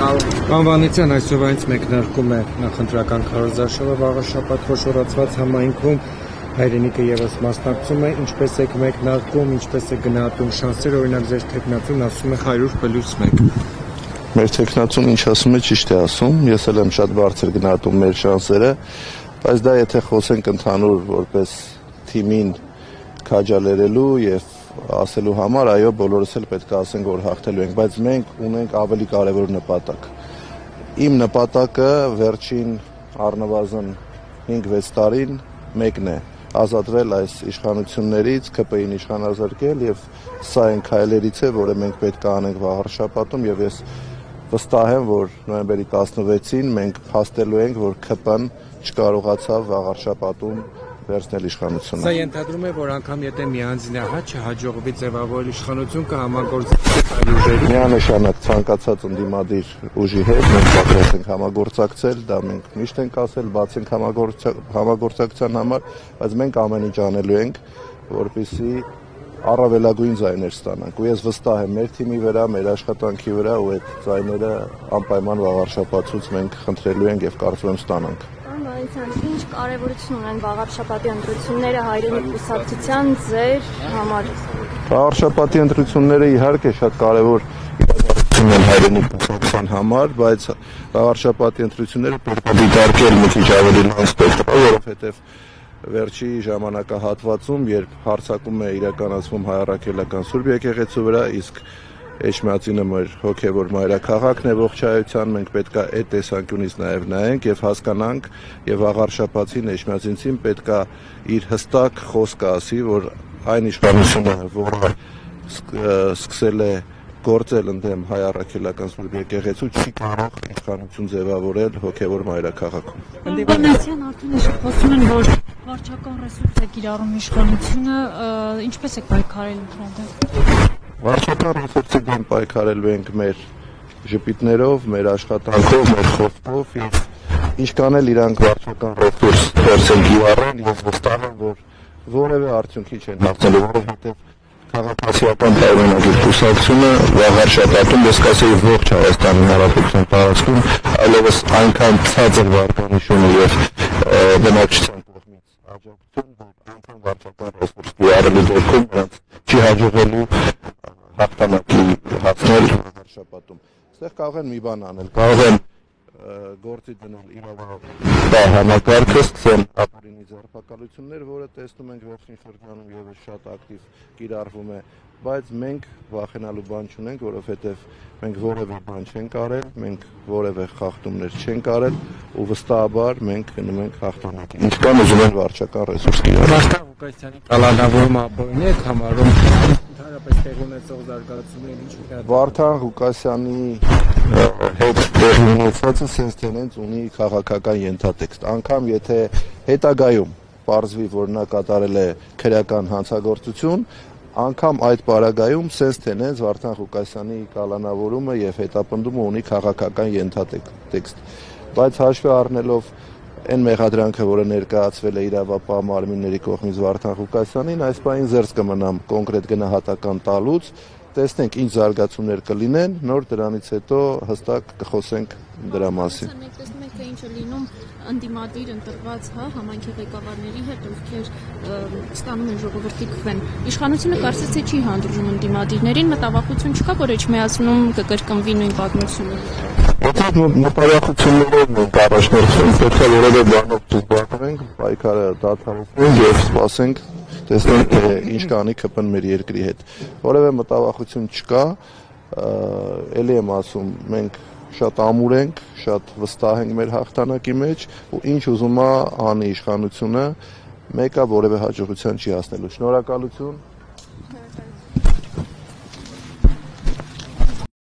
Անվանության այսօրվանից մեկնարկում է նախընտրական քարոզարշավը վաղը շաբաթ խոշորացված համայնքում հայրենիքը ևս մասնակցում է, ինչպես եք մեկնարկում, ինչպես է գնահատում շանսեր, օրինակ ձեր թեկնածուն ասում է 100+1։ Մեր թեկնածուն ինչ ասում է, ճիշտ է ասում, ես էլ եմ շատ բարձր գնահատում մեր շանսերը, բայց դա եթե խոսենք ընդհանուր որպես թիմին քաջալերելու եւ ասելու համար, այո, բոլորս էլ պետք է ասենք, որ հաղթելու ենք, բայց մենք ունենք ավելի կարևոր նպատակ։ Իմ նպատակը վերջին առնվազն 5-6 տարին մեկն է՝ ազատվել այս իշխանություններից, ԿՊ-ին իշխանազրկել եւ սա այն քայլերից է, որը մենք պետք է անենք վաղ շաբաթում եւ ես վստահ եմ, որ նոյեմբերի 16-ին մենք փաստելու ենք, որ ԿՊ-ն չկարողացավ վաղ շաբաթում վերցնել իշխանությունը։ Սա ենթադրում է, որ անգամ եթե միանձնահատ չհաջողվի ձևավորել իշխանություն կհամագործակցի ուժերի։ Միանշանակ ցանկացած ընդդիմադիր ուժի հետ մենք պատրաստ ենք համագործակցել, դա մենք միշտ ենք ասել, բաց ենք համագործակցության համար, բայց մենք ամեն ինչ անելու ենք, որպեսզի առավելագույն ձայներ ստանանք։ Ու ես վստահ եմ մեր թիմի վրա, մեր աշխատանքի վրա, ու այդ ձայները անպայման վաղ շաբաթից մենք խնդրելու ենք եւ կարծում եմ ստանանք։ Ինչ կարևորություն ունեն վաղ շաբաթի ընտրությունները հայրենիք կուսակցության ձեր համար։ Վաղ շաբաթի ընտրությունները իհարկե շատ կարևոր իրադարձություն են հայրենիք կուսակցության համար, բայց վաղ շաբաթի ընտրությունները պետք է դիտարկել մի քիչ ավելի լայն սպեկտրով, որովհետեւ վերջի ժամանակահատվածում, երբ հարձակում է իրականացվում հայ առաքելական Սուրբ եկեղեցու վրա, իսկ Էջմիածինը մեր հոգևոր մայրաքաղաքն է ողջայության, մենք պետք է այդ տեսանկյունից նաև նայենք եւ հասկանանք եւ վաղ շաբաթին Էջմիածինցին պետք է իր հստակ խոսքը ասի, որ այն իշխանությունը, որը սկսել է գործել ընդդեմ հայ առաքելական Սուրբ եկեղեցու, չի կարող իշխանություն ձևավորել հոգևոր մայրաքաղաքում։ Անվանության արդեն խոսում են, որ վարչական ռեսուրս է կիրառում իշխանությունը, ինչպես եք պայքարել դրանով։ Վարչական ռեսուրսի դեմ պայքարելու ենք մեր ժպիտներով, մեր աշխատանքով, մեր խոսքով եւ ինչքան էլ իրանք վարչական ռեսուրս դերսեն կիրառեն, ես վստահ եմ, որ որևէ արդյունքի չեն հասնելու, որովհետեւ քաղաքացիական պայմանագիր կուսակցությունը վաղ շաբաթում ես կասեի ողջ Հայաստանի Հանրապետության տարածքում այլևս այնքան ցածր վարկանիշում եւ բնակչության կողմից աջակցություն, որ անգամ վարչական ռեսուրս կիրառելու դեպքում նրանց չի հաջողելու հաղթանակի հասնել վաղ շաբաթում։ Այստեղ կարող են մի բան անել, կարող են գործի դնել իրավապահ համակարգը, սկսեն ապօրինի ձերբակալություններ, որը տեսնում ենք վերջին շրջանում եւս շատ ակտիվ կիրառվում է, բայց մենք վախենալու բան չունենք, որովհետեւ մենք որևէ բան չենք արել, մենք որևէ խախտումներ չենք արել ու վստահաբար մենք գնում ենք հաղթանակի։ Ինչքան ուզում են վարչական ռեսուրս կիրառել։ Վարդան Ղուկասյանի կալանավորումը ապօրինի եք համարում ընդհանրապես տեղ ունեցող զարգացումներին ինչ։ Վարդան Ղուկասյանի հետ տեղի ունեցածը sense tenence ունի քաղաքական ենթատեքստ։ Անգամ եթե հետագայում պարզվի, որ նա կատարել է քրեական հանցագործություն, անգամ այդ պարագայում sense tenence Վարդան Ղուկասյանի կալանավորումը եւ հետապնդումը ունի քաղաքական ենթատեքստ։ Բայց հաշվի առնելով այն մեղադրանքը, որը ներկայացվել է իրավապահ մարմինների կողմից Վարդան Ղուկասյանին, այս պահին զերծ կմնամ կոնկրետ գնահատական տալուց, տեսնենք ինչ զարգացումներ կլինեն, նոր դրանից հետո հստակ կխոսենք դրա մասին։ Մենք տեսնում ենք, թե ինչ է լինում ընդդիմադիր ընտրված համայնքի ղեկավարների հետ, ովքեր ստանում են ժողովրդի քվեն։ Իշխանությունը կարծես թե չի հանդուրժում ընդդիմադիրներին, մտավախություն չկա, որ Էջմիածնում կկրկնվի նույն պատմությունը։ Որտեղ մտավախություններով ենք առաջնորդվում, պետք է որևէ բանով չզբաղվենք, պայքարը դադարեցնենք եւ սպասենք, տեսնենք թե ինչ կանի ԿՊ-ն մեր երկրի հետ։ Որևէ մտավախություն չկա, ելի եմ ասում, մենք շատ ամուր ենք, շատ վստահ ենք մեր հաղթանակի մեջ ու ինչ ուզում է անի իշխանությունը, մեկը որևէ հաջողության չի հասնելու։ Շնորհակալություն։